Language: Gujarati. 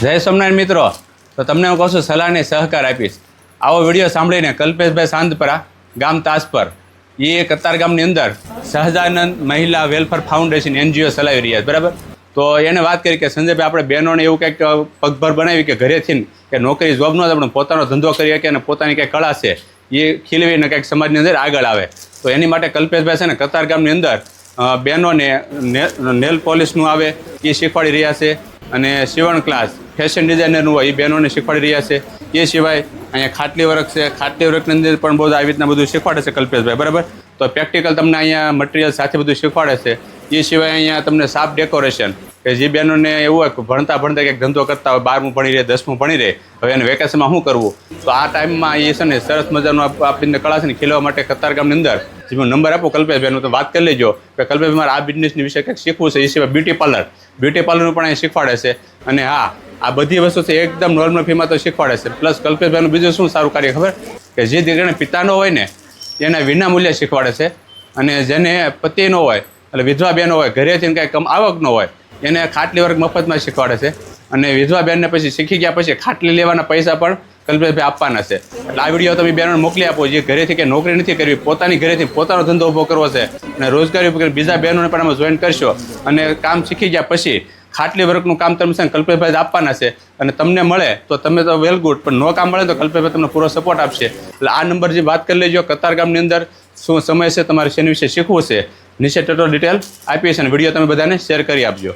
જય સોમનાથ મિત્રો, તો તમને હું કહું છું સલાહની સહકાર આપીશ. આવો વિડીયો સાંભળીને કલ્પેશભાઈ સાંદપરા, ગામ તાજપર, એ કતારગામની અંદર સહજાનંદ મહિલા વેલફેર ફાઉન્ડેશન NGO ચલાવી રહ્યા છે, બરાબર. તો એને વાત કરી કે સંજયભાઈ આપણે બહેનોને એવું કંઈક પગભર બનાવી કે ઘરેથી કે નોકરી જોબ ન આપણે પોતાનો ધંધો કરી શકીએ અને પોતાની કંઈક કળા છે એ ખીલવીને કંઈક સમાજની અંદર આગળ આવે. તો એની માટે કલ્પેશભાઈ છે ને કતારગામની અંદર બહેનોને નેલ પોલિશનું આવે એ શીખવાડી રહ્યા છે, અને સીવણ ક્લાસ ફેશન ડિઝાઇનરનું હોય એ બહેનોને શીખવાડી રહ્યા છે. એ સિવાય અહીંયા ખાટલી વર્ક છે, ખાટલી વર્કની અંદર પણ બહુ આવી રીતના બધું શીખવાડે છે કલ્પેશભાઈ, બરાબર. તો પ્રેક્ટિકલ તમને અહીંયા મટીરિયલ સાથે બધું શીખવાડે છે. એ સિવાય અહીંયા તમને સાપ ડેકોરેશન કે જે બહેનોને એવું હોય કે ભણતા કંઈક ધંધો કરતા હોય, 12મું ભણી રહે, 10મું ભણી રહે, હવે એને વેકેશનમાં શું કરવું, તો આ ટાઈમમાં એ છે ને સરસ મજાનું આપણી કળા છે ને ખીલવા માટે કતારગામની અંદર જે હું નંબર આપું કલ્પેશભાઈનો, તો વાત કરી લેજો કે કલ્પેશભાઈ મારે આ બિઝનેસની વિશે કંઈક શીખવું છે. એ સિવાય બ્યુટી પાર્લરનું પણ અહીંયા શીખવાડે છે. અને હા, આ બધી વસ્તુ છે એકદમ નોર્મલ ફીમાં તો શીખવાડે છે. પ્લસ કલ્પેશભાઈનું બીજું શું સારું કાર્ય ખબર કે જે દીકરીને પિતા ન હોય ને એને વિના મૂલ્યે શીખવાડે છે, અને જેને પતિ ન હોય એટલે વિધવા બહેનો હોય, ઘરેથી કાંઈ આવક ન હોય એને ખાટલી વર્ગ મફતમાં શીખવાડે છે. અને વિધવા બહેનને પછી શીખી ગયા પછી ખાટલી લેવાના પૈસા પણ કલ્પેશભાઈ આપવાના છે. એટલે આ વિડીયો તમે બહેનોને મોકલી આપો જે ઘરેથી કે નોકરી નથી કરવી, પોતાની ઘરેથી પોતાનો ધંધો ઊભો કરવો છે અને રોજગારી ઊભી કરી બીજા બહેનોને પણ આમાં જોઈન કરશો, અને કામ શીખી ગયા પછી ખાટલી વર્કનું કામ તમે છે કલ્પેશભાઈ આપવાના છે. અને તમને મળે તો તમે તો વેલ ગુડ, પણ નો કામ મળે તો કલ્પેશભાઈ તમને પૂરો સપોર્ટ આપશે. એટલે આ નંબર જે વાત કરી લેજો, કતારગામની અંદર શું સમય છે તમારે શેની વિશે શીખવું છે, નીચે ટોટલ ડિટેલ આપી છે, અને વિડીયો તમે બધાને શેર કરી આપજો.